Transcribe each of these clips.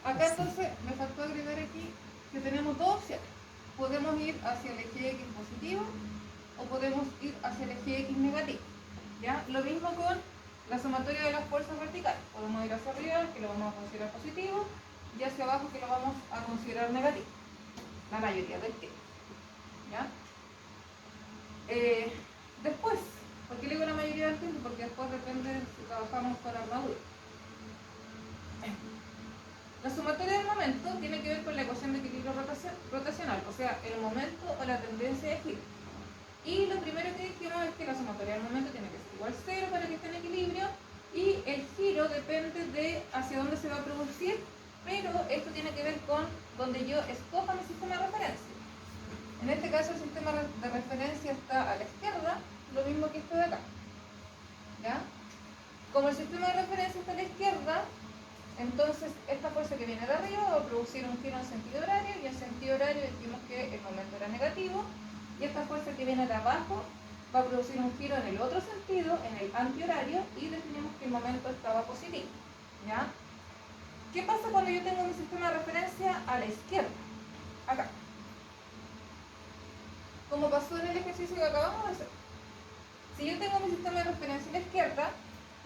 Acá entonces me faltó agregar aquí que tenemos dos opciones. Podemos ir hacia el eje X positivo o podemos ir hacia el eje X negativo. ¿Ya? Lo mismo con la sumatoria de las fuerzas verticales. Podemos ir hacia arriba, que lo vamos a considerar positivo, y hacia abajo, que lo vamos a considerar negativo. La mayoría del tiempo. ¿Ya? Después, ¿por qué le digo la mayoría del tiempo? Porque después depende si trabajamos con armadura. La sumatoria del momento tiene que ver con la ecuación de equilibrio rotacional, o sea, el momento o la tendencia de giro. Y lo primero que dijimos es que la sumatoria del momento tiene que ser igual a 0 para que esté en equilibrio, y el giro depende de hacia dónde se va a producir, pero esto tiene que ver con donde yo escoja mi sistema de referencia. En este caso el sistema de referencia está a la izquierda, lo mismo que esto de acá. ¿Ya? Como el sistema de referencia está a la izquierda, entonces esta fuerza que viene de arriba va a producir un giro en sentido horario, y en sentido horario dijimos que el momento era negativo, y esta fuerza que viene de abajo va a producir un giro en el otro sentido, en el antihorario, y definimos que el momento estaba positivo. ¿Ya? ¿Qué pasa cuando yo tengo mi sistema de referencia a la izquierda? Acá. Como pasó en el ejercicio que acabamos de hacer. Si yo tengo mi sistema de referencia a la izquierda,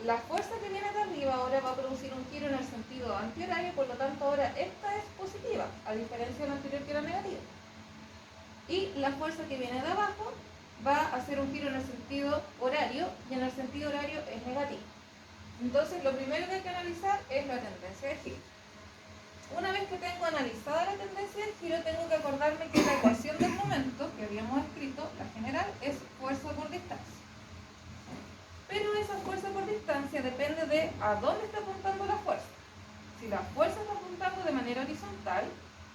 la fuerza que viene de arriba ahora va a producir un giro en el sentido antihorario, por lo tanto ahora esta es positiva, a diferencia de la anterior que era negativa. Y la fuerza que viene de abajo va a hacer un giro en el sentido horario, y en el sentido horario es negativo. Entonces lo primero que hay que analizar es la tendencia de giro. Una vez que tengo analizada la tendencia del giro, tengo que acordarme que la ecuación del momento que habíamos escrito, la general, es fuerza por distancia. Pero esa fuerza por distancia depende de a dónde está apuntando la fuerza. Si la fuerza está apuntando de manera horizontal,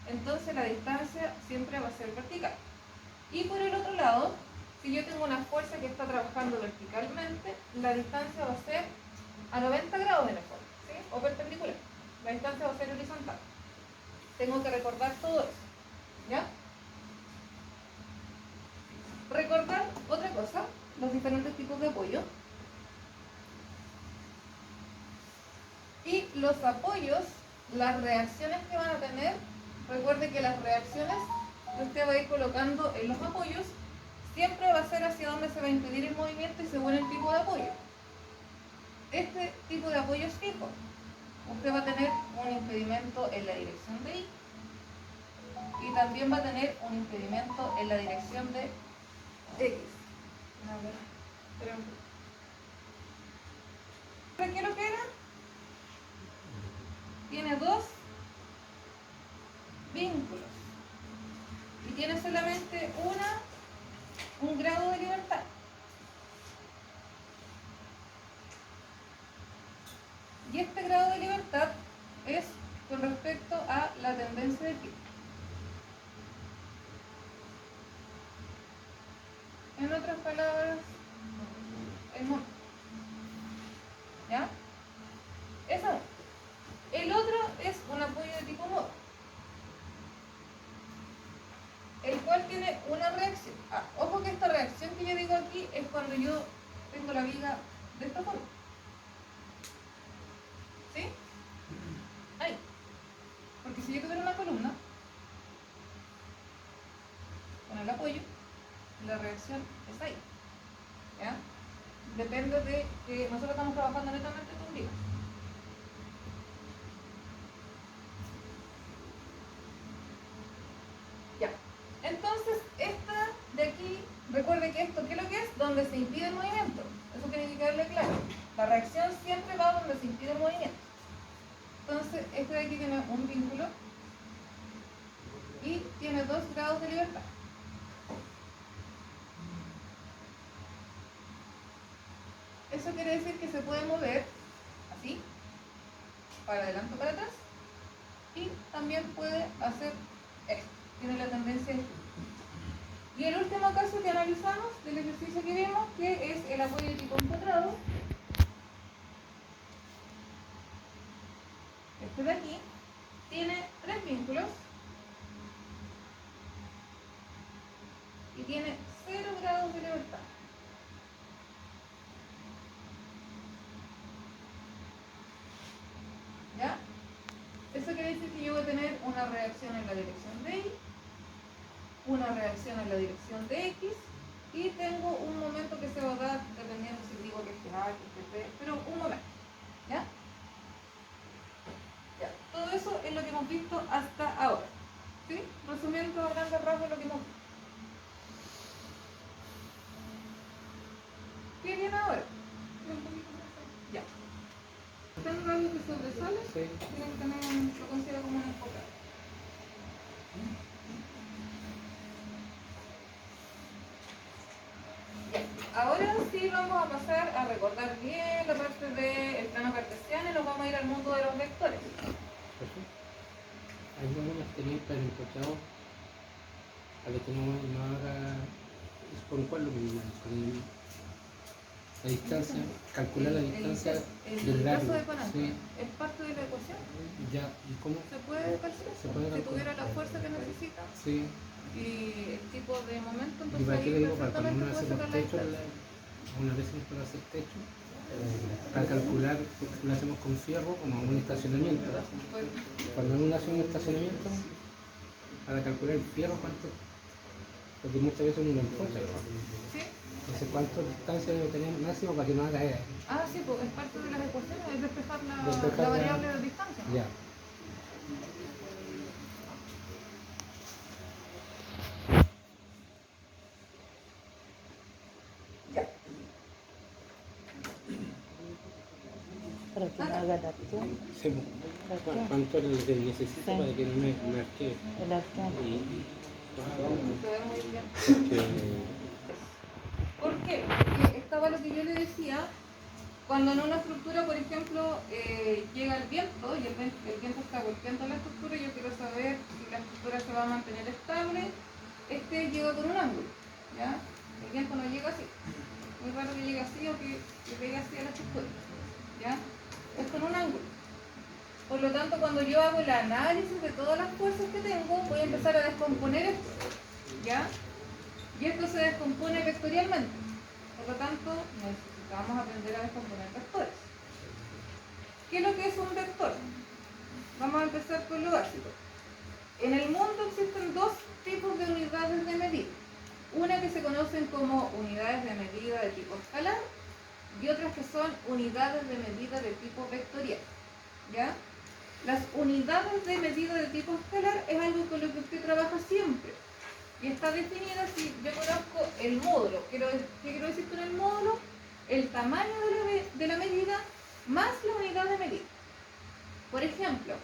entonces la distancia siempre va a ser vertical. Y por el otro lado, si yo tengo una fuerza que está trabajando verticalmente, la distancia va a ser a 90 grados de la fuerza, ¿sí? O perpendicular. La distancia va a ser horizontal. Tengo que recordar todo eso. ¿Ya? Recordar otra cosa, los diferentes tipos de apoyo. Y los apoyos, las reacciones que van a tener, recuerde que las reacciones que usted va a ir colocando en los apoyos siempre va a ser hacia donde se va a impedir el movimiento y según el tipo de apoyo. Este tipo de apoyo es fijo. Usted va a tener un impedimento en la dirección de Y y también va a tener un impedimento en la dirección de X. A ver, espera un poco. ¿Qué lo que era? Tiene dos vínculos y tiene solamente un grado de libertad. Y este grado de libertad es con respecto a la tendencia de giro. En otras palabras, el momento. ¿Ya? Eso. El otro es un apoyo de tipo modo, el cual tiene una reacción. Ojo que esta reacción que yo digo aquí es cuando yo tengo la viga de esta forma. ¿Sí? Ahí. Porque si yo tuviera una columna con el apoyo, la reacción es ahí. ¿Ya? Depende de que nosotros estamos trabajando netamente con vigas. Ya. Entonces, esta de aquí, recuerde que esto, ¿qué es lo que es? Donde se impide el movimiento. Eso tiene que quedarle claro. La reacción siempre va donde se impide el movimiento. Entonces, este de aquí tiene un vínculo y tiene 2 grados de libertad. Eso quiere decir que se puede mover así, para adelante o para atrás, y también puede hacer esto. Tiene la tendencia de... Y el último caso que analizamos del ejercicio que vimos, que es el apoyo de tipo empotrado. Este de aquí tiene 3 vínculos y tiene 0 grados de libertad. ¿Ya? Eso quiere quiere decir que yo voy a tener una reacción en la dirección de Y, una reacción en la dirección de X, y tengo un momento que se va a dar, dependiendo si digo que este A, que este B, pero un momento, ¿ya? Ya, todo eso es lo que hemos visto hasta ahora, ¿sí? Resumiendo a grandes rasgos lo que hemos visto. ¿Qué viene ahora? Ya. ¿Tengo algo que sobresale? Sí. Tienen que tener, lo considero como un enfoque. Ahora sí vamos a pasar a recordar bien la parte del plano cartesiano y nos vamos a ir al mundo de los vectores. Hay algunas que tenían planificado a lo que no haga es con cuál lo mismo, con la distancia, calcular la distancia del caso largo. de Conan, Sí. ¿es parte de la ecuación? Ya, ¿y cómo? ¿Se puede calcular? Se puede Si calcular. tuviera la fuerza que necesita Sí. y el tipo de momento, ¿Y entonces para qué ahí le digo? Para cuando perfectamente uno hace puede los sacar la techos, distancia. una vez para hacer techo, para calcular, lo hacemos con fierro como un estacionamiento. Cuando uno hace un estacionamiento, para calcular el fierro, ¿cuánto? Porque muchas veces uno lo enfoca. ¿Sí? Entonces, ¿cuánto distancia debe tener máximo para que no haga caer? Ah, sí, pues es parte de las ecuaciones, es despejar la Despejar variable de distancia, ¿no? Ya. Ya. Para que no haga la acción, Sí. ¿Cuánto le necesito Sí. para que no me marque? el acción. Se ve muy bien. Porque ¿Por qué? Porque estaba lo que yo le decía, cuando en una estructura, por ejemplo, llega el viento y el viento está golpeando la estructura, yo quiero saber si la estructura se va a mantener estable, este llega con un ángulo, ¿ya? El viento no llega así. Muy raro que llegue así o que pegue así a la estructura, ¿ya? Es con un ángulo. Por lo tanto, cuando yo hago el análisis de todas las fuerzas que tengo, voy a empezar a descomponer esto, ¿ya? Y esto se descompone vectorialmente. Por lo tanto, necesitamos aprender a descomponer vectores. ¿Qué es lo que es un vector? Vamos a empezar con lo básico. En el mundo existen dos tipos de unidades de medida. Una que se conocen como unidades de medida de tipo escalar y otras que son unidades de medida de tipo vectorial, ¿ya? Las unidades de medida de tipo escalar es algo con lo que usted trabaja siempre. Y está definida si yo conozco el módulo. ¿Qué quiero decir con el módulo? El tamaño de la medida más la unidad de medida. Por ejemplo,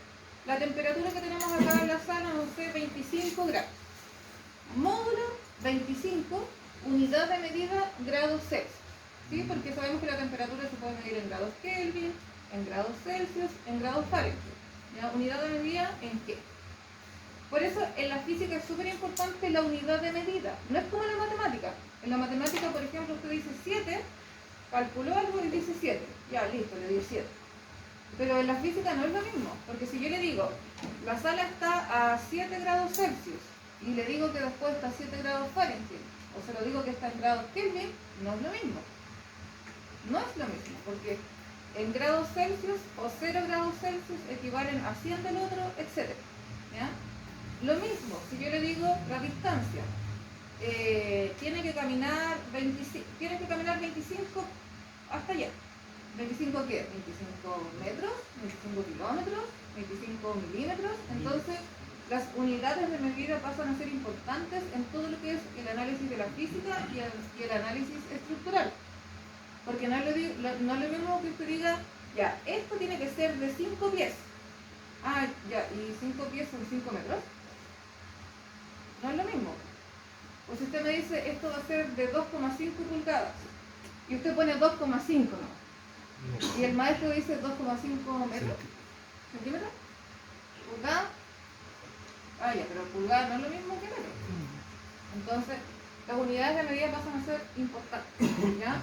la temperatura que tenemos acá en la sala, no sé, 25 grados. Módulo 25, unidad de medida grados Celsius. ¿Sí? Porque sabemos que la temperatura se puede medir en grados Kelvin, en grados Celsius, en grados Fahrenheit. ¿Ya? ¿Unidad de medida en qué? Por eso en la física es súper importante la unidad de medida. No es como en la matemática. En la matemática, por ejemplo, usted dice 7, calculó algo y dice 7. Ya, listo, le dio 7. Pero en la física no es lo mismo. Porque si yo le digo, la sala está a 7 grados Celsius y le digo que después está a 7 grados Fahrenheit, o se lo digo que está en grados Kelvin, no es lo mismo. No es lo mismo, porque en grados Celsius o 0 grados Celsius equivalen a 100 del otro, etc. ¿Ya? Lo mismo, si yo le digo la distancia, tiene que caminar 25 hasta allá. ¿25 qué? 25 metros, 25 kilómetros, 25 milímetros. Entonces, las unidades de medida pasan a ser importantes en todo lo que es el análisis de la física y el análisis estructural. Porque no es lo mismo que usted diga, ya, esto tiene que ser de 5 pies. Ah, ya, ¿y 5 pies son 5 metros? No es lo mismo. O si usted me dice, esto va a ser de 2,5 pulgadas, y usted pone 2,5, ¿no? Y el maestro dice 2,5 metros, centímetros, pulgada. Ah, ya, pero pulgada no es lo mismo que metro. Entonces, las unidades de medida pasan a ser importantes, ¿ya?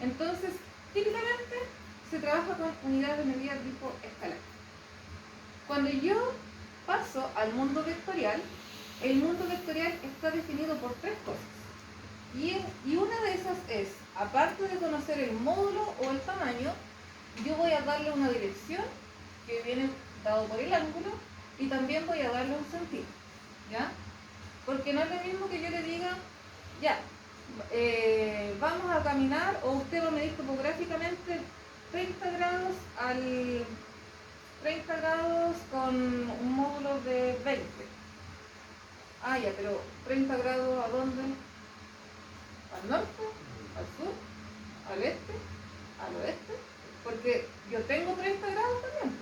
Entonces, típicamente se trabaja con unidades de medida tipo escalar. Cuando yo paso al mundo vectorial, el mundo vectorial está definido por tres cosas. Y una de esas es, aparte de conocer el módulo o el tamaño, yo voy a darle una dirección que viene dado por el ángulo, y también voy a darle un sentido, ¿ya? Porque no es lo mismo que yo le diga, ya, vamos a caminar, o usted va a medir topográficamente 30 grados al 30 grados con un módulo de 20. Ah, ya, pero 30 grados ¿a dónde? ¿Al norte? ¿Al sur? ¿Al este? ¿Al oeste? Porque yo tengo 30 grados también.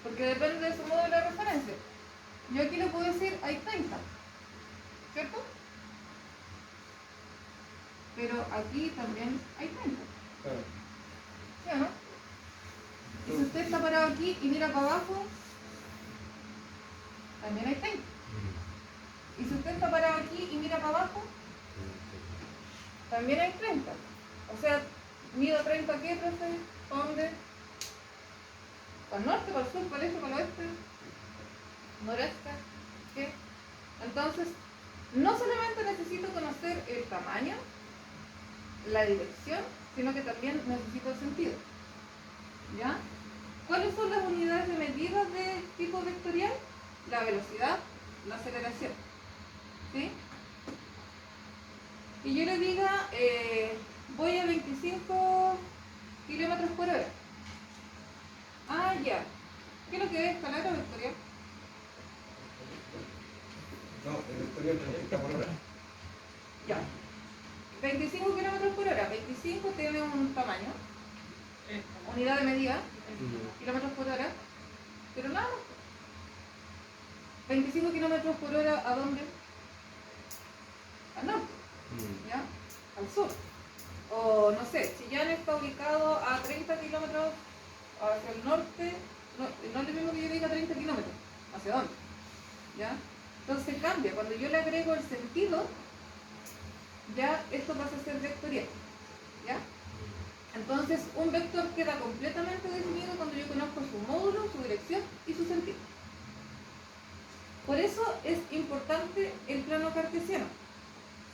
Porque depende de su módulo de referencia. Yo aquí le puedo decir, hay 30. ¿Cierto? Pero aquí también hay 30. Claro. ¿Sí o no? Y si usted está parado aquí y mira para abajo, también hay 30. Y si usted está parado aquí y mira para abajo, también hay 30. O sea, mido 30 ¿qué, profe? ¿Para dónde? ¿Para el norte, para el sur, para el este, para el oeste? ¿Noreste? ¿Qué? Entonces, no solamente necesito conocer el tamaño, la dirección, sino que también necesito el sentido. ¿Ya? ¿Cuáles son las unidades de medida de tipo vectorial? La velocidad, la aceleración. ¿Sí? Y yo le diga, voy a 25 kilómetros por hora. Ah, ya. ¿Qué es lo que es escalar o vectorial? No, el vectorial está por hora. Ya. 25 kilómetros por hora. 25 tiene un tamaño, unidad de medida, kilómetros por hora, pero nada más. 25 kilómetros por hora, ¿a dónde? Al norte, ¿ya? Al sur. O no sé, Chillán está ubicado a 30 kilómetros hacia el norte, no es lo mismo que yo diga 30 kilómetros, ¿hacia dónde? ¿Ya? Entonces cambia, cuando yo le agrego el sentido, ya esto pasa a ser vectorial, ¿ya? Entonces un vector queda completamente definido cuando yo conozco su módulo, su dirección y su sentido. Por eso es importante el plano cartesiano,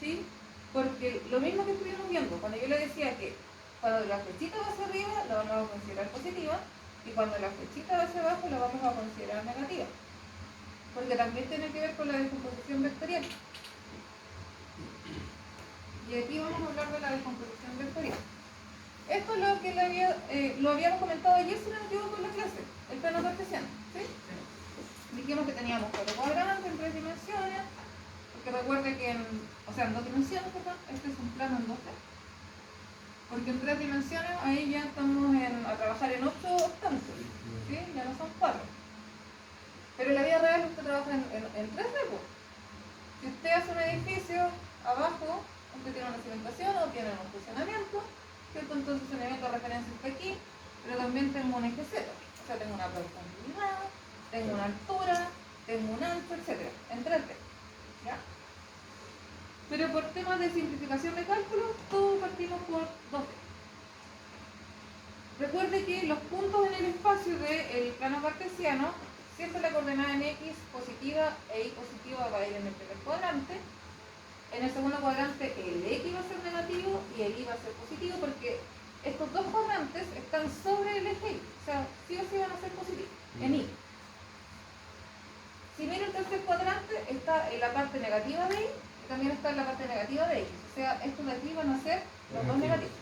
¿sí? Porque lo mismo que estuvimos viendo, cuando yo le decía que cuando la flechita va hacia arriba la vamos a considerar positiva y cuando la flechita va hacia abajo la vamos a considerar negativa. Porque también tiene que ver con la descomposición vectorial. Y aquí vamos a hablar de la descomposición vectorial. Esto es lo que lo habíamos comentado ayer, si no me equivoco, en la clase, el plano cartesiano, ¿sí? Dijimos que teníamos 4 cuadrantes en 3 dimensiones, porque recuerde que en 2 dimensiones, perdón, este es un plano en 2D. Porque en 3 dimensiones ahí ya estamos a trabajar en 8 octantos, ¿sí? Ya no son 4. Pero en la vida real usted trabaja en 3D, pues. Si usted hace un edificio, abajo usted tiene una cimentación o tiene un funcionamiento, ¿cierto? Entonces el elemento de referencia está aquí, pero también tengo un eje Z, o sea, tengo una profundidad, tengo una altura, tengo un ancho, etc. en 3D, ¿ya? Pero por temas de simplificación de cálculo, todos partimos por 2D. Recuerde que los puntos en el espacio del plano cartesiano, siempre la coordenada en X positiva e Y positiva va a ir en el primer cuadrante. En el segundo cuadrante el X va a ser negativo y el Y va a ser positivo porque estos dos cuadrantes están sobre el eje Y, o sea, sí o sí van a ser positivos, en Y. Si miro el tercer cuadrante, está en la parte negativa de Y y también está en la parte negativa de X, o sea, estos de aquí van a ser los dos negativos.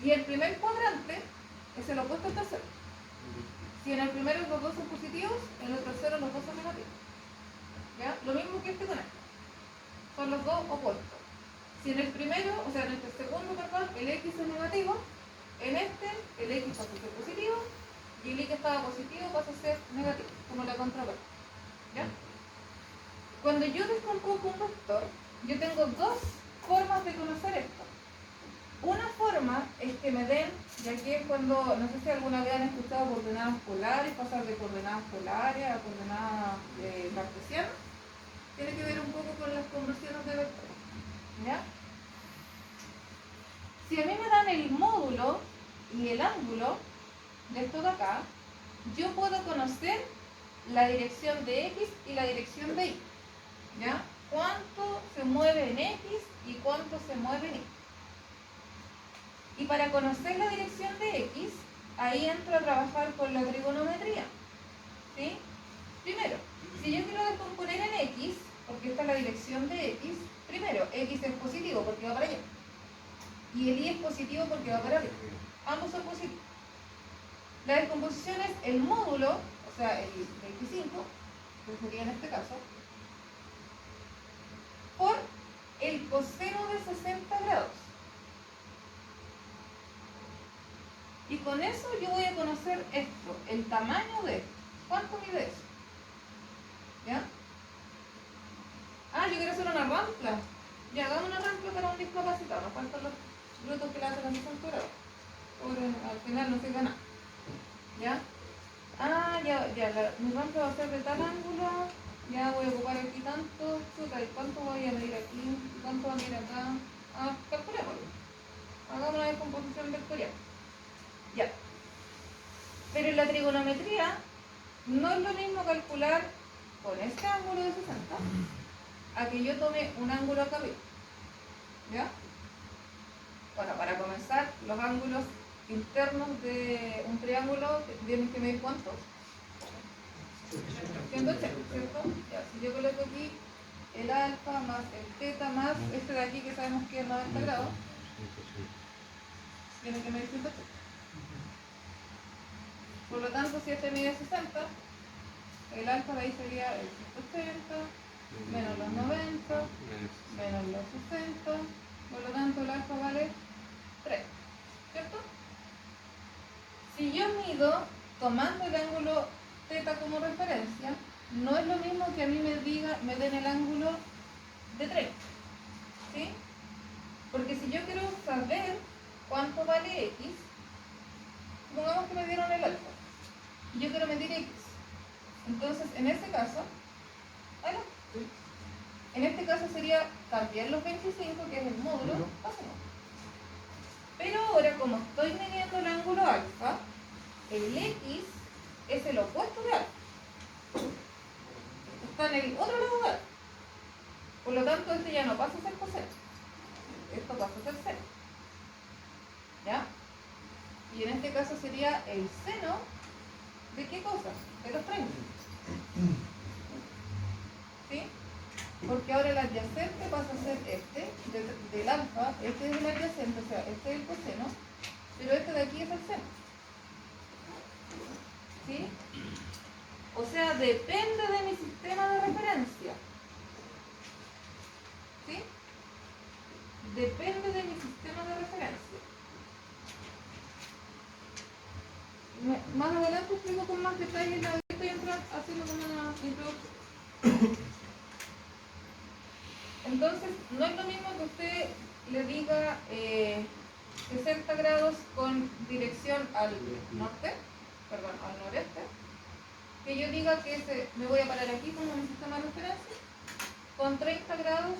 Y el primer cuadrante es el opuesto al tercero. Si en el primero los dos son positivos, en el tercero los dos son negativos. ¿Ya? Lo mismo que este con este. Son los dos opuestos. Si en el primero, en el segundo, perdón, el X es negativo, en este el X pasa a ser positivo y el Y que estaba positivo pasa a ser negativo, como la contraparte. ¿Ya? Cuando yo descompongo un vector, yo tengo dos formas de conocer esto. Una forma es que me den, ya que cuando, no sé si alguna vez han escuchado coordenadas polares, pasar de coordenadas polares a coordenadas cartesianas, tiene que ver un poco con las conversiones de vectores. ¿Ya? Si a mí me dan el módulo y el ángulo de esto de acá, yo puedo conocer la dirección de X y la dirección de Y. ¿Ya? Cuánto se mueve en X y cuánto se mueve en Y. Y para conocer la dirección de X, ahí entro a trabajar con la trigonometría. ¿Sí? Primero, si yo quiero descomponer en X, porque esta es la dirección de X, primero, X es positivo porque va para allá. Y el Y es positivo porque va para arriba. Ambos son positivos. La descomposición es el módulo, o sea, el 25, que sería en este caso, por el coseno de 60 grados. Y con eso yo voy a conocer esto, el tamaño de esto. ¿Cuánto mide eso? ¿Ya? Ah, yo quiero hacer una rampla. Ya, hagamos una rampla para un discapacitado. Nos faltan los brutos que le hacen a 60 grados. Al final no se gana. ¿Ya? Ah, mi rampla va a ser de tal ángulo. Ya voy a ocupar aquí tanto. Chuta, ¿y cuánto voy a medir aquí? ¿Y cuánto va a medir acá? Ah, calculémoslo. Hagamos una descomposición vectorial. Ya. Pero en la trigonometría no es lo mismo calcular con este ángulo de 60 a que yo tome un ángulo acá arriba. ¿Ya? Bueno, para comenzar, los ángulos internos de un triángulo tienen que medir ¿cuántos? 180, ¿cierto? Ya, si yo coloco aquí el alfa más el teta más este de aquí que sabemos que es 90 grados, tiene que medir 180. Por lo tanto, si este mide 60, el alfa de ahí sería el 180 menos los 90 menos los 60, por lo tanto el alfa vale 3, ¿cierto? Si yo mido tomando el ángulo teta como referencia, no es lo mismo que a mí me den el ángulo de 30, ¿sí? Porque si yo quiero saber cuánto vale X, supongamos que me dieron el alfa, y yo quiero medir X, entonces en ese caso, ¿vale? En este caso sería cambiar los 25, que es el módulo, hacemos. Pero ahora, como estoy midiendo el ángulo alfa, el X es el opuesto de alfa. Está en el otro lado de alfa. Por lo tanto, este ya no pasa a ser coseno. Esto pasa a ser seno. ¿Ya? Y en este caso sería el seno de ¿qué cosa? De los 30. ¿Sí? Porque ahora el adyacente pasa a ser este, del alfa, este es el adyacente, o sea, este es el coseno, pero este de aquí es el seno. ¿Sí? O sea, depende de mi sistema de referencia. ¿Sí? Depende de mi sistema de referencia. Más adelante explico con más detalles la estoy haciendo como una introducción. Entonces, no es lo mismo que usted le diga 60 grados con dirección al norte, perdón, al noreste, que yo diga que me voy a parar aquí como mi sistema de referencia, con 30 grados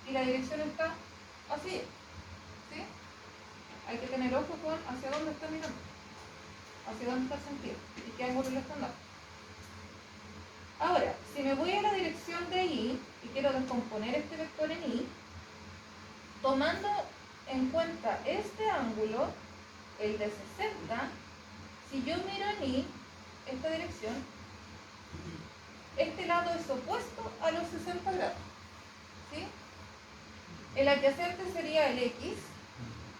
y la dirección está así, ¿sí? Hay que tener ojo con hacia dónde está mirando, hacia dónde está el sentido y qué ángulo le están dando. Ahora, si me voy a la dirección de Y y quiero descomponer este vector en Y, tomando en cuenta este ángulo, el de 60, si yo miro en Y, esta dirección, este lado es opuesto a los 60 grados. ¿Sí? El adyacente sería el X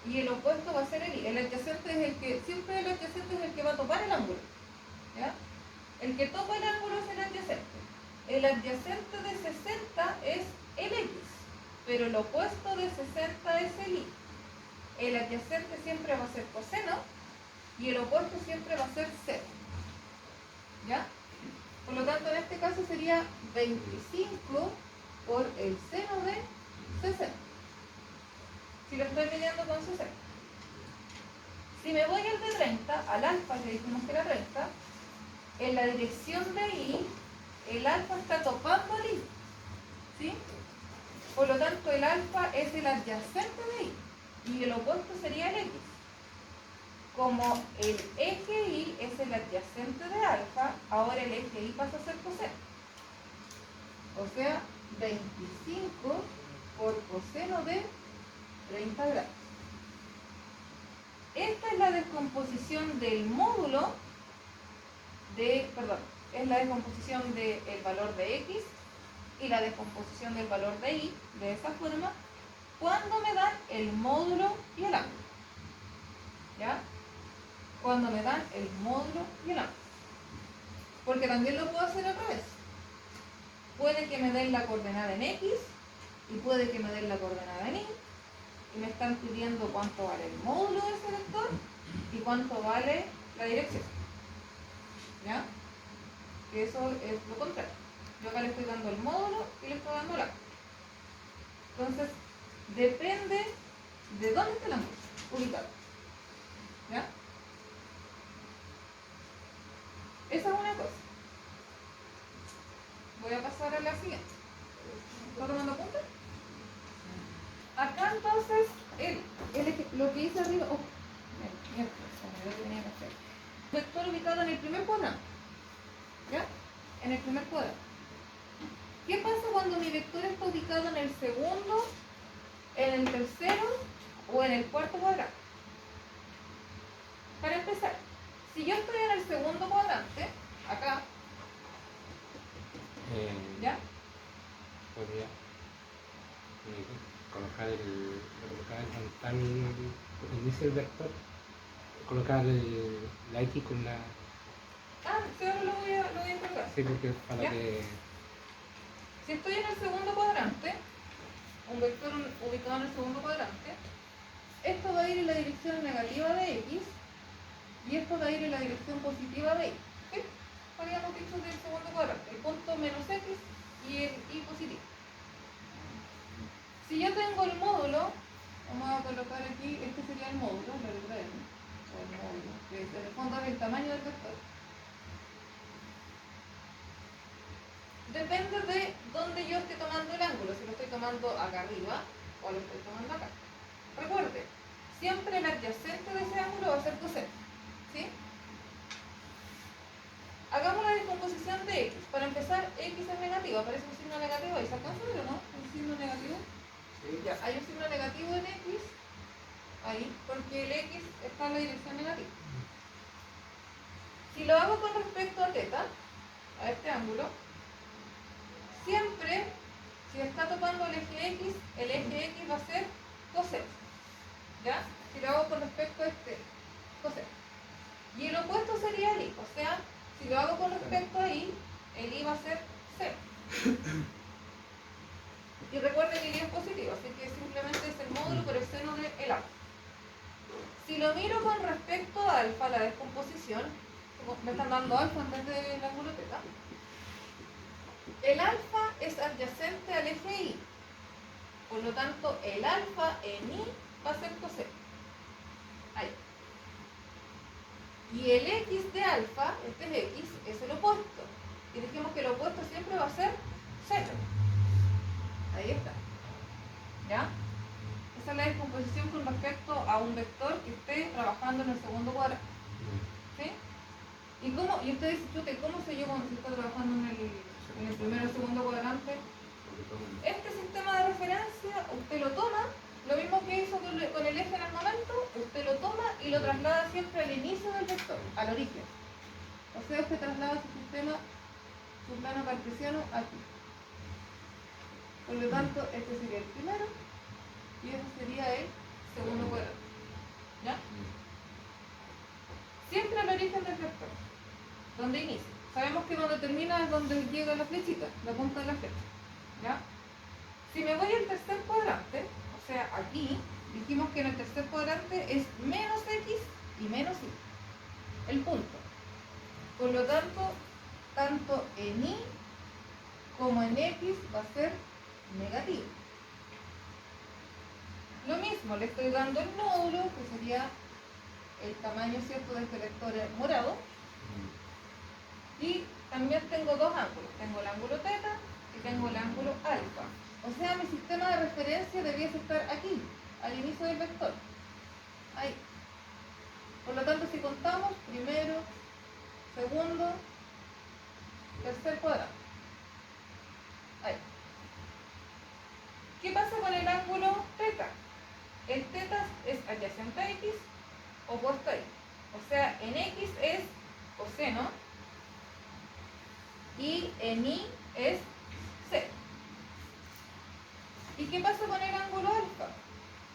y el opuesto va a ser el Y. El adyacente es el que, siempre el adyacente es el que va a topar el ángulo. ¿Ya? El que topa el ángulo es el adyacente. El adyacente de 60 es el X, pero el opuesto de 60 es el Y. El adyacente siempre va a ser coseno y el opuesto siempre va a ser seno. ¿Ya? Por lo tanto, en este caso sería 25 por el seno de 60. Si lo estoy midiendo con 60. Si me voy al de 30, al alfa que dijimos que era 30, en la dirección de Y, el alfa está topando al Y. ¿Sí? Por lo tanto, el alfa es el adyacente de Y y el opuesto sería el X. Como el eje Y es el adyacente de alfa, ahora el eje Y pasa a ser coseno. O sea, 25 por coseno de 30 grados. Esta es la descomposición del módulo es la descomposición del valor de x y la descomposición del valor de y, de esa forma, cuando me dan el módulo y el ángulo. ¿Ya? Cuando me dan el módulo y el ángulo. Porque también lo puedo hacer al revés. Puede que me den la coordenada en x y puede que me den la coordenada en y. Y me están pidiendo cuánto vale el módulo de ese vector y cuánto vale la dirección. ¿Ya? Que eso es lo contrario. Yo acá le estoy dando el módulo y le estoy dando el ángulo. Entonces, depende de dónde está el ángulo ubicado. ¿Ya? Esa es una cosa. Voy a pasar a la siguiente. ¿Está tomando apuntes? Acá entonces, lo que hice arriba, mierda, lo que tenía que hacer. Vector ubicado en el primer cuadrante. ¿Ya? En el primer cuadrante. ¿Qué pasa cuando mi vector está ubicado en el segundo, en el tercero o en el cuarto cuadrante? Para empezar, si yo estoy en el segundo cuadrante, acá, ¿ya? Podría colocar el inicio del vector, colocar la X con la... Ah, sí, ahora lo voy a enfocar. Sí, porque para ¿Ya? que... Si estoy en el segundo cuadrante, un vector ubicado en el segundo cuadrante, esto va a ir en la dirección negativa de x y esto va a ir en la dirección positiva de y. ¿Sí? Habíamos dicho del segundo cuadrante, el punto menos x y el y positivo. Si yo tengo el módulo, vamos a colocar aquí, este sería el módulo, la letra M, o el módulo, que en el fondo es el tamaño del vector. Depende de dónde yo esté tomando el ángulo, si lo estoy tomando acá arriba o lo estoy tomando acá. Recuerde, siempre el adyacente de ese ángulo va a ser coseno, ¿sí? Hagamos la descomposición de x. Para empezar, x es negativo, aparece un signo negativo ahí. ¿Se alcanza a ver o no? ¿Un signo negativo? Sí. Ya, hay un signo negativo en x, ahí, porque el x está en la dirección negativa. Si lo hago con respecto a θ, a este ángulo, siempre, si está topando el eje X va a ser coseno. ¿Ya? Si lo hago con respecto a este, coseno. Y el opuesto sería el y, o sea, si lo hago con respecto a y, el y va a ser 0. Y recuerden que el y es positivo, así que simplemente es el módulo por el seno de el alfa. Si lo miro con respecto a alfa, la descomposición, me están dando alfa en vez del ángulo θ. El alfa es adyacente al eje y. Por lo tanto, el alfa en y va a ser coseno. Ahí. Y el x de alfa, este es x, es el opuesto. Y dijimos que el opuesto siempre va a ser 0. Ahí está. ¿Ya? Esa es la descomposición con respecto a un vector que esté trabajando en el segundo cuadrante. ¿Sí? Y usted dice, chute, ¿cómo sé yo cuando se está trabajando en el primero o segundo cuadrante? Este sistema de referencia, usted lo toma, lo mismo que hizo con el eje en el momento, usted lo toma y lo traslada siempre al inicio del vector, al origen. O sea, usted traslada su sistema, su plano cartesiano aquí. Por lo tanto, este sería el primero y este sería el segundo cuadrante. ¿Ya? Siempre al origen del vector, donde inicia. Sabemos que donde termina es donde llega la flechita, la punta de la flecha. ¿Ya? Si me voy al tercer cuadrante, o sea, aquí, dijimos que en el tercer cuadrante es menos x y menos y, el punto. Por lo tanto, tanto en y como en x va a ser negativo. Lo mismo, le estoy dando el módulo, que sería el tamaño, ¿cierto?, de este vector morado. Y también tengo dos ángulos. Tengo el ángulo θ y tengo el ángulo alfa. O sea, mi sistema de referencia debiese estar aquí, al inicio del vector. Ahí. Por lo tanto, si contamos, primero, segundo, tercer cuadrante. Ahí. ¿Qué pasa con el ángulo θ? El θ es adyacente a x opuesto a y. O sea, en x es coseno y en y es seno. ¿Y qué pasa con el ángulo alfa?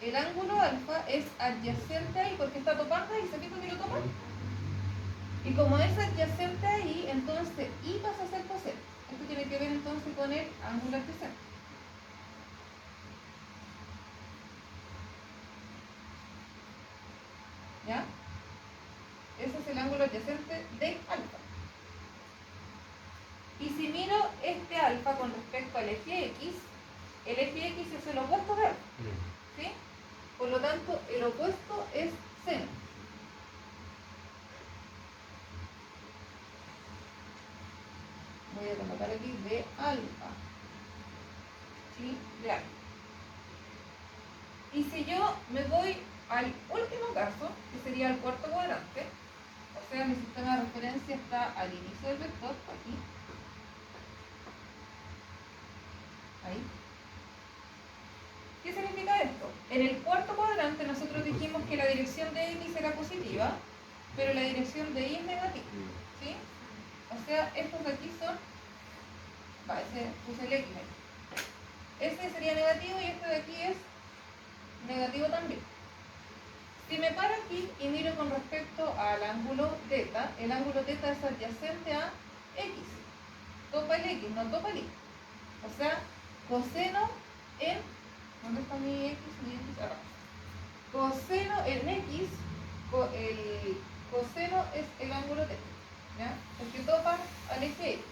El ángulo alfa es adyacente a y porque está topando y se fija que lo topa. Y como es adyacente a y, entonces y pasa a ser coseno. Esto tiene que ver entonces con el ángulo adyacente. ¿Ya? Ese es el ángulo adyacente de alfa. Y si miro este alfa con respecto al eje X, el eje X es el opuesto de alfa. ¿Sí? Por lo tanto, el opuesto es seno. Voy a colocar aquí de alfa. ¿Sí? De alfa. Y si yo me voy al último caso, que sería el cuarto cuadrante, o sea, mi sistema de referencia está al inicio del vector, aquí. Ahí. ¿Qué significa esto? En el cuarto cuadrante nosotros dijimos que la dirección de X era positiva, pero la dirección de Y es negativa. ¿Sí? O sea, estos de aquí son... puse el X ahí. Este sería negativo y este de aquí es negativo también. Si me paro aquí y miro con respecto al ángulo θ, el ángulo θ es adyacente a X. Topa el X, no topa el Y. O sea, coseno en... ¿Dónde está mi X? Mi X acá. Coseno en X, el coseno es el ángulo θ, ¿ya? Porque topa al eje X.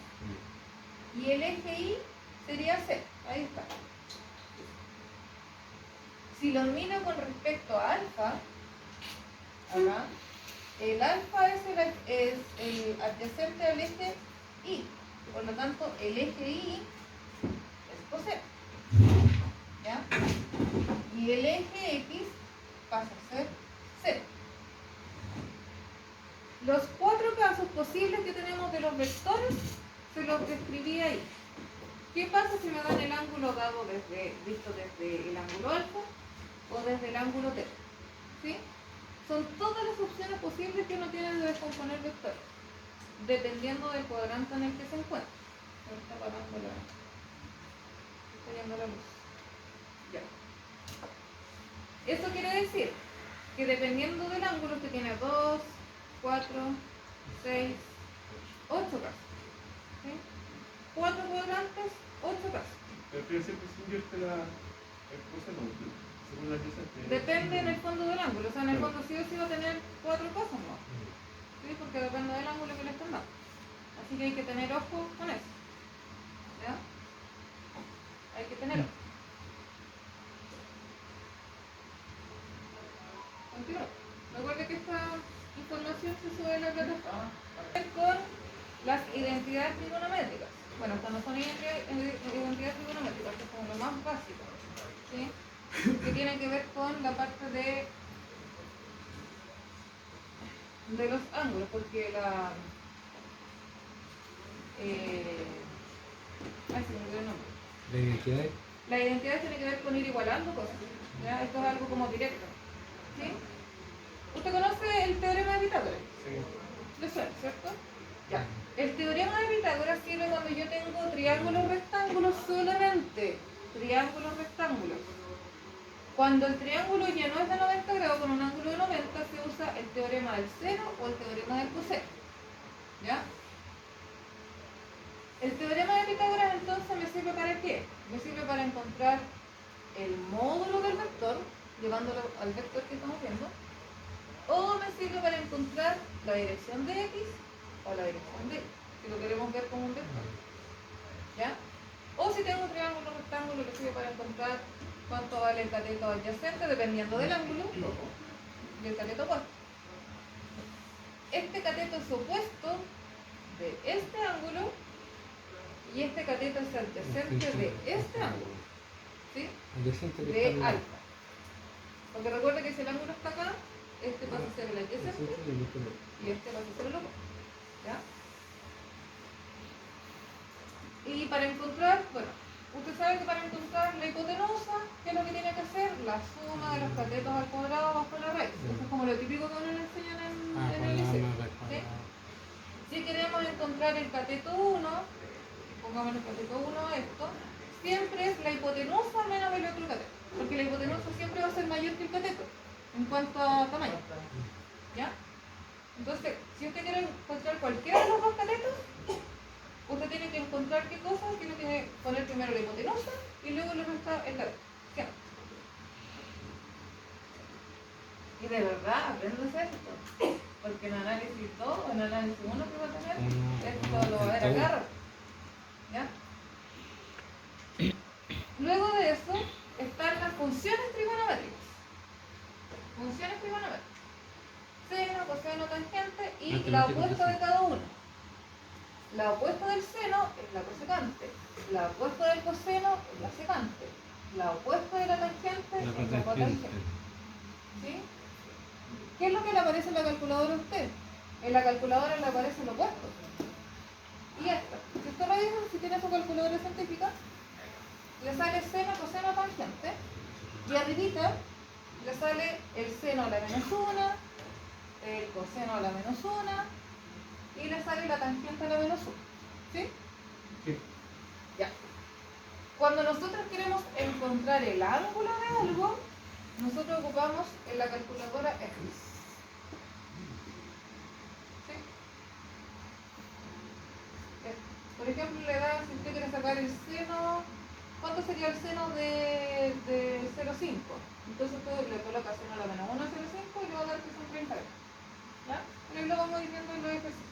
Y el eje Y sería C. Ahí está. Si lo miro con respecto a alfa, acá, el alfa es el adyacente al eje Y. Por lo tanto, el eje Y es coseno. ¿Ya? Y el eje X pasa a ser 0. Los 4 casos posibles que tenemos de los vectores se los describí ahí. ¿Qué pasa si me dan el ángulo dado visto desde el ángulo alfa o desde el ángulo θ? ¿Sí? Son todas las opciones posibles que uno tiene de descomponer vectores, dependiendo del cuadrante en el que se encuentra. Ahorita apagando la luz. Ya. Eso quiere decir que dependiendo del ángulo usted tiene 2, 4, 6, 8 casos. ¿Sí? 4 cuadrantes, 8 casos. Pero que siempre se invierte el coseno, según la adyacente. Depende en el fondo del ángulo. O sea, en el fondo sí o sí va a tener 4 casos, ¿no? ¿Sí? Porque depende del ángulo que le están dando. Así que hay que tener ojo con eso. ¿Ya? Hay que tener ojo. Continúo. Recuerde que esta información se sube a la plataforma con las identidades trigonométricas. Bueno, estas no son identidades trigonométricas, esto es como lo más básico, ¿sí? Que tiene que ver con la parte de los ángulos, porque ay, se me olvidó el nombre. ¿La identidad? La identidad tiene que ver con ir igualando cosas, ¿ya? Esto es algo como directo, ¿sí? ¿Usted conoce el teorema de Pitágoras? Sí. ¿Le suena, cierto? Ya. El teorema de Pitágoras sirve cuando yo tengo triángulos rectángulos solamente. Triángulos rectángulos. Cuando el triángulo ya no es de 90 grados con un ángulo de 90, se usa el teorema del seno o el teorema del coseno. ¿Ya? El teorema de Pitágoras entonces me sirve para qué? Me sirve para encontrar el módulo del vector, llevándolo al vector que estamos viendo, o me sirve para encontrar la dirección de X o la dirección de Y, si lo queremos ver como un vector. ¿Ya? O si tengo un triángulo rectángulo, me sirve para encontrar cuánto vale el cateto adyacente, dependiendo del ángulo, y el cateto opuesto. Este cateto es opuesto de este ángulo y este cateto es adyacente de este ángulo. ¿Sí? Adyacente que De está al- alfa. Porque recuerda que si el ángulo está acá, este pasa a ser el adyacente adyacente y el otro no. y este pasa a ser el opuesto. ¿Ya? Y para encontrar, bueno, Usted sabe que para encontrar la hipotenusa, ¿qué es lo que tiene que hacer? La suma de los catetos al cuadrado bajo la raíz. Eso es como lo típico que uno le enseñan en el liceo. ¿Sí? Si queremos encontrar el cateto 1, pongamos el cateto 1 esto, siempre es la hipotenusa menos el otro cateto. Porque la hipotenusa siempre va a ser mayor que el cateto en cuanto a tamaño. ¿Ya? Entonces, si usted quiere encontrar cualquiera de los dos catetos, usted tiene que encontrar qué cosa, tiene que poner primero la hipotenusa y luego le resta el cateto. Siempre. Y de verdad, apréndase esto. Porque en análisis 2, en análisis 1 que va a tener, esto lo va a ver acá. ¿Ya? Luego de eso están las funciones trigonométricas. Funciones trigonométricas. Seno, coseno, tangente y la opuesta de cada uno. La opuesta del seno es la cosecante. La opuesta del coseno es la secante. La opuesta de la tangente es la cotangente. ¿Sí? ¿Qué es lo que le aparece en la calculadora a usted? En la calculadora le aparece lo opuesto. Y esto. Si usted revisa, si tiene su calculadora científica, le sale seno, coseno, tangente. Y arribita le sale el seno a la menos 1, el coseno a la menos 1 y le sale la tangente a la menos 1. ¿Sí? Sí. Ya. Cuando nosotros queremos encontrar el ángulo de algo, nosotros ocupamos en la calculadora X. ¿Sí? Por ejemplo, le da, si usted quiere sacar el seno, ¿cuánto sería el seno de 0,5? Entonces usted le coloca seno a la menos 1 a 0,5 y le va a dar que son 30 grados. ¿Ya? Pero ahí lo vamos a ir viendo en los ejercicios.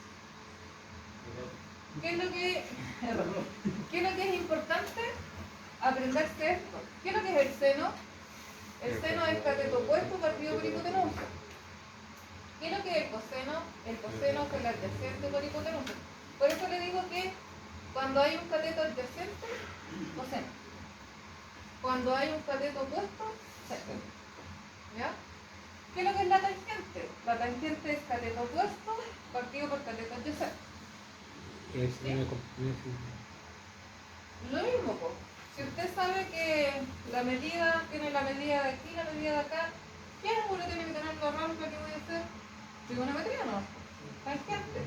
¿Qué es lo que es importante? Aprenderse esto. ¿Qué es lo que es el seno? El seno es cateto opuesto partido por hipotenusa. ¿Qué es lo que es el coseno? El coseno es el adyacente por hipotenusa. Por eso le digo que cuando hay un cateto adyacente, coseno. Cuando hay un cateto opuesto, seno. ¿Ya? ¿Qué es lo que es la tangente? La tangente es cateto opuesto partido por cateto adyacente. Lo mismo, po. Si usted sabe que la medida tiene la medida de aquí, la medida de acá, ¿qué ángulo tiene que tener la rampa que voy a hacer? ¿Trigonometría no? Tangente.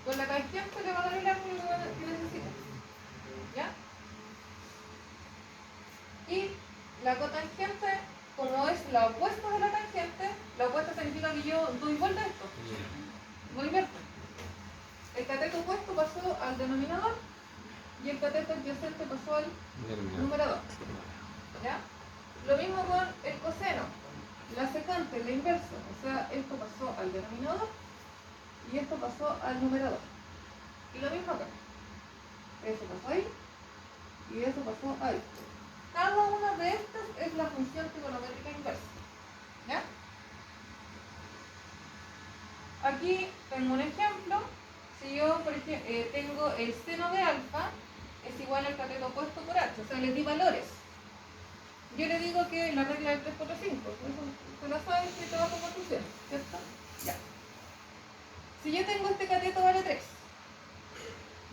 Con la tangente le va a dar el ángulo que necesita. ¿Ya? Y la cotangente, como es la opuesta de la tangente, la opuesta significa que yo doy vuelta a esto. No invierto. El cateto opuesto pasó al denominador y el cateto adyacente pasó al numerador. ¿Ya? Lo mismo con el coseno. La secante, la inversa. O sea, esto pasó al denominador y esto pasó al numerador. Y lo mismo acá. Eso pasó ahí y eso pasó ahí. Cada una de estas es la función trigonométrica inversa. ¿Ya? Aquí tengo un ejemplo. Si yo, por ejemplo, tengo el seno de alfa, es igual al cateto opuesto por h, o sea, le di valores. Yo le digo que la regla del 3, 4, 5, se la sabe escrito bajo construcción, ¿cierto? Ya. Si yo tengo este cateto vale 3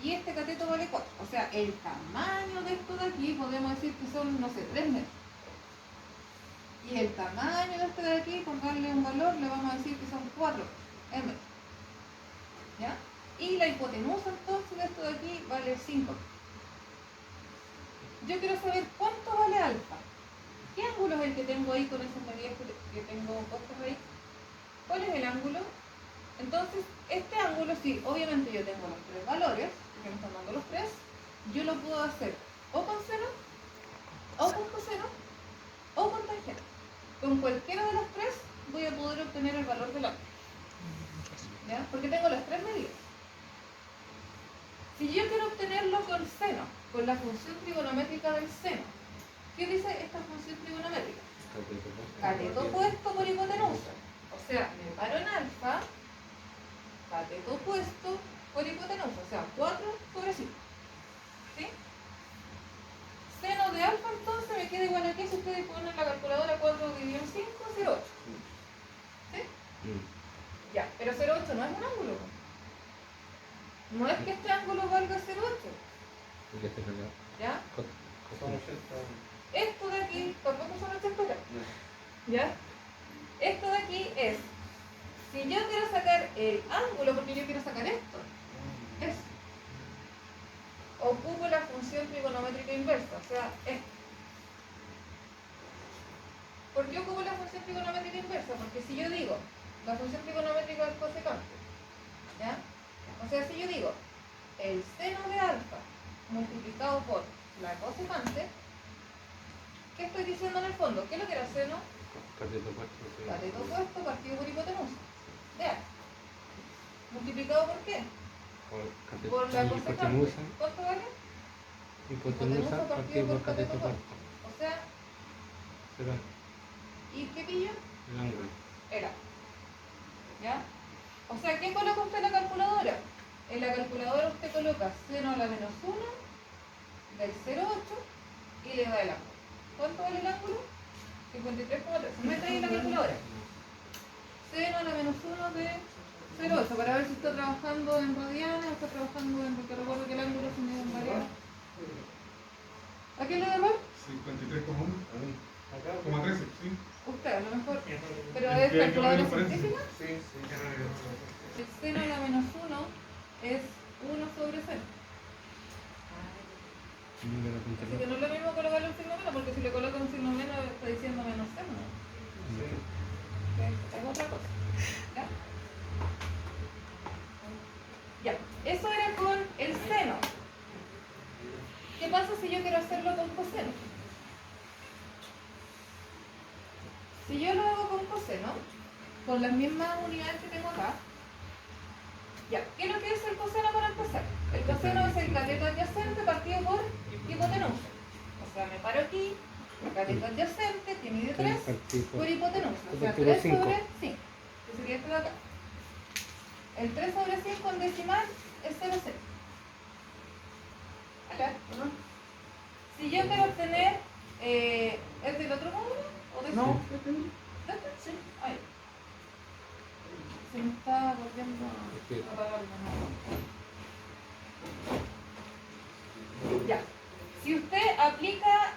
y este cateto vale 4, o sea, el tamaño de esto de aquí podemos decir que son, no sé, 3 metros. Y el tamaño de este de aquí, por darle un valor, le vamos a decir que son 4 metros. ¿Ya? Y la hipotenusa entonces de esto de aquí vale 5. Yo quiero saber cuánto vale alfa. ¿Qué ángulo es el que tengo ahí con esas medidas que tengo puestas ahí? ¿Cuál es el ángulo? Entonces, este ángulo, sí, obviamente yo tengo los tres valores, que me están dando los tres, yo lo puedo hacer o con seno, o con coseno, o con tangente. Con cualquiera de los tres voy a poder obtener el valor del ángulo. ¿Ya? Porque tengo las tres medidas. Si yo quiero obtenerlo con seno, con la función trigonométrica del seno, ¿qué dice esta función trigonométrica? Cateto opuesto por hipotenusa. O sea, me paro en alfa, cateto opuesto por hipotenusa, o sea, 4 sobre 5. ¿Sí? Seno de alfa entonces me queda igual aquí si ustedes ponen en la calculadora 4 dividido en 5, 0,8. ¿Sí? Ya, pero 0,8 no es un ángulo. No es que este ángulo valga 0,8. Porque este es ¿Ya? Son 80. Esto de aquí tampoco son 80 grados. ¿Ya? Esto de aquí es, si yo quiero sacar el ángulo, porque yo quiero sacar esto, es, ocupo la función trigonométrica inversa, o sea, esto. ¿Por qué ocupo la función trigonométrica inversa? Porque si yo digo, la función trigonométrica del cosecante, ¿ya? O sea, si yo digo, el seno de alfa multiplicado por la cosecante, ¿qué estoy diciendo en el fondo? ¿Qué es lo que era seno? Cateto opuesto, sí. Cateto opuesto partido por hipotenusa. ¿Ya? ¿Multiplicado por qué? Por la cosecante. Hipotenusa. ¿Cuánto vale? Hipotenusa partido por cateto opuesto. O sea, Será ¿y qué pillo? el ángulo. Era. ¿Ya? O sea, ¿qué coloca usted en la calculadora? En la calculadora usted coloca seno a la menos 1 del 0,8 y le da el ángulo. ¿Cuánto vale el ángulo? 53,3. Se mete ahí en la calculadora. Seno a la menos 1 de 0,8 para ver si está trabajando en radianes o está trabajando en... porque recuerdo que el ángulo se mide en radianes. ¿A quién le da error? 53,1. Como 13, sí. Usted, a lo mejor. Pero ¿En es qué año calculadora hay diferencia? científica. Sí, sí. El seno a la menos 1 es 1 sobre 0. Número Así que puntual. no es lo mismo colocarle un signo menos, porque si le coloca un signo menos está diciendo menos seno. Es otra cosa. ¿Ya? Ya. Eso era con el seno. ¿Qué pasa si yo quiero hacerlo con coseno? Si yo lo hago con coseno, con las mismas unidades que tengo acá, ya, ¿qué es lo que es el coseno para empezar? El coseno es el cateto adyacente partido por hipotenusa. O sea, me paro aquí, el cateto adyacente, que mide 3, por hipotenusa. O sea, 3 sobre 5, que sería esto de acá. El 3 sobre 5 en decimal es 0,0. Acá, ¿no? Si yo quiero obtener, ¿es del otro módulo? ¿O de No. ¿De este? Sí. Ahí. Se me está volviendo a apagar la. Ya. Si usted aplica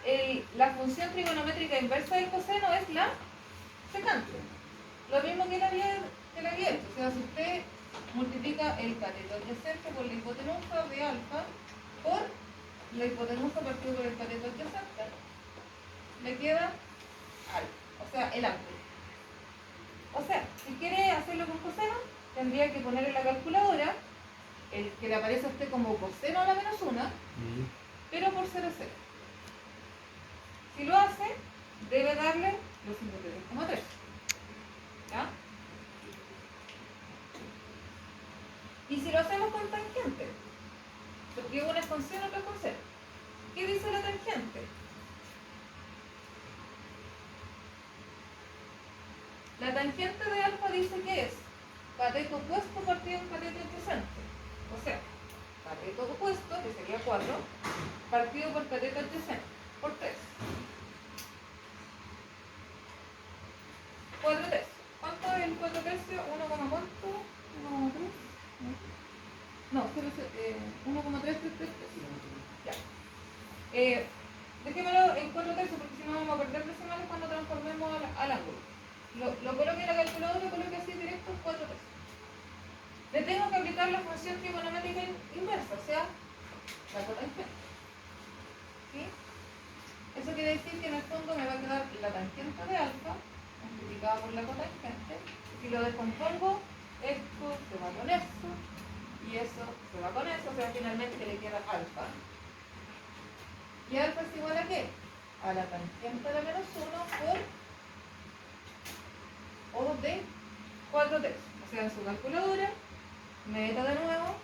la función trigonométrica inversa del coseno, es la secante. Lo mismo que la había hecho. O sea, si usted multiplica el cateto adyacente por la hipotenusa de alfa por la hipotenusa partido por el cateto adyacente, le queda alfa. O sea, el ángulo. O sea, si quiere hacerlo con coseno, tendría que poner en la calculadora el que le aparece a usted como coseno a la menos 1, pero por 0,0. Si lo hace, debe darle los 53,3. ¿Ya? Y si lo hacemos con tangente, porque una es con seno, otra es con seno, ¿qué dice la tangente? La tangente de alfa dice que es cateto opuesto partido en cateto adyacente. O sea, cateto opuesto, que sería 4, partido por cateto adyacente, por 3. 4 tercios. ¿Cuánto es el 4 tercios? 1, ¿cuánto? 1,3. No, 1,333. Ya. Dejémoslo en 4 tercios porque si no vamos a perder decimales cuando transformemos al ángulo. Lo coloque en la calculadora y coloque así directo 4 tercios. Le tengo que aplicar la función trigonométrica inversa, o sea, la cotangente. ¿Sí? Eso quiere decir que en el fondo me va a quedar la tangente de alfa multiplicada por la cotangente. Si lo descompongo, esto se va con esto y eso se va con eso, o sea, finalmente le queda alfa. ¿Y alfa es igual a qué? A la tangente de menos 1 por O de 4 tercios. O sea, en su calculadora, meta de nuevo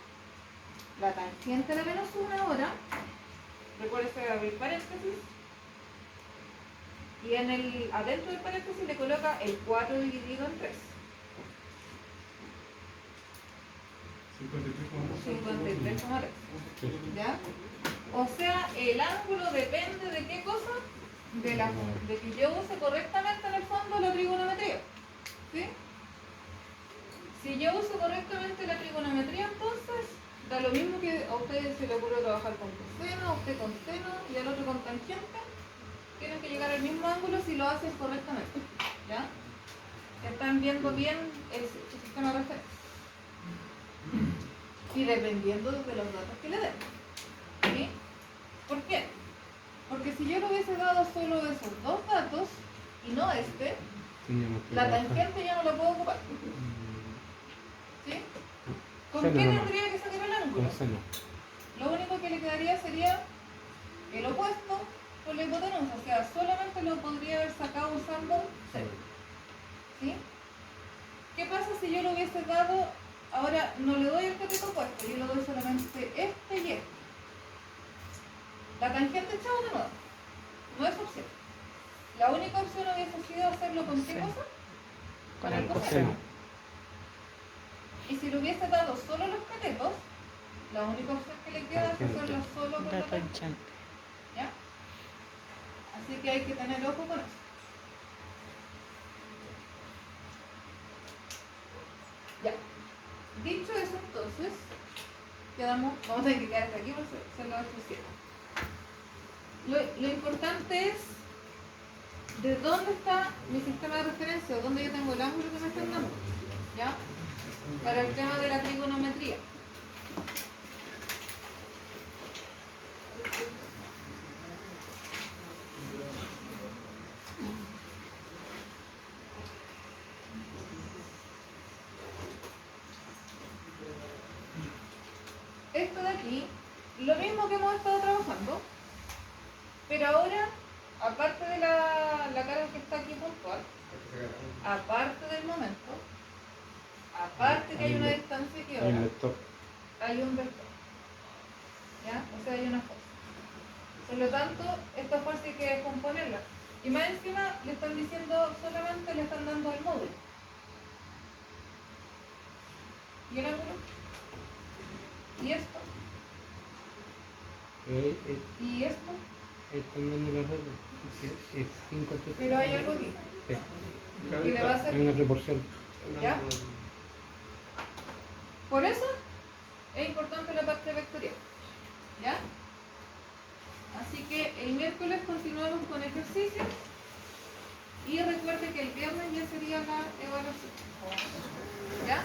la tangente de menos 1 ahora. Recuerde abrir paréntesis. Y adentro del paréntesis le coloca el 4 dividido en 3. 53,3. ¿Ya? O sea, el ángulo depende de qué cosa? De que yo use correctamente en el fondo la trigonometría. ¿Sí? Si yo uso correctamente la trigonometría, entonces Da lo mismo que a ustedes se les ocurre trabajar con coseno, a usted con seno y al otro con tangente. Tienen que llegar al mismo ángulo si lo haces correctamente. ¿Ya? Están viendo bien el sistema de referencia. Y dependiendo de los datos que le den. ¿Sí? ¿Por qué? Porque si yo le hubiese dado solo esos dos datos y no este, Teníamos que la trabajar. tangente ya no la puedo ocupar. ¿Sí? ¿Con Seno qué nomás. tendría que sacar el ángulo? Con seno. Lo único que le quedaría sería el opuesto con la hipotenusa, o sea, solamente lo podría haber sacado usando seno. ¿Sí? ¿Qué pasa si yo le hubiese dado, ahora no le doy el cateto opuesto, yo le doy solamente este y este? La tangente chao de nuevo, no es opción. La única opción hubiese sido hacerlo con qué Sí. cosa? Con el el coseno. coseno. Y si le hubiese dado solo los catetos, la única opción que le queda es hacerlo solo con La la tangente. tangente. ¿Ya? Así que hay que tener ojo con eso. Ya. Dicho eso, entonces, vamos a tener que quedar hasta aquí porque se lo expusiera. Lo importante es de dónde está mi sistema de referencia, o dónde yo tengo el ángulo que me están dando. ¿Ya? Para el tema de la trigonometría. Esto de aquí, lo mismo que hemos estado trabajando, pero ahora, aparte de la cara que está aquí puntual, aparte del momento, aparte que hay una distancia que Hay un ahora, lector. hay un vector. ¿Ya? O sea, hay una fuerza. Por lo tanto, esta fuerza hay que descomponerla. Y más encima le están diciendo, solamente le están dando el módulo. ¿Y el ángulo? ¿Y esto? ¿Y esto? Están dando las reglas. Es 5 Pero hay algo aquí. Sí. Y le va a hacer. Hay una proporción. ¿Ya? Por eso es importante la parte vectorial. ¿Ya? Así que el miércoles continuamos con ejercicios. Y recuerde que el viernes ya sería la evaluación. ¿Ya?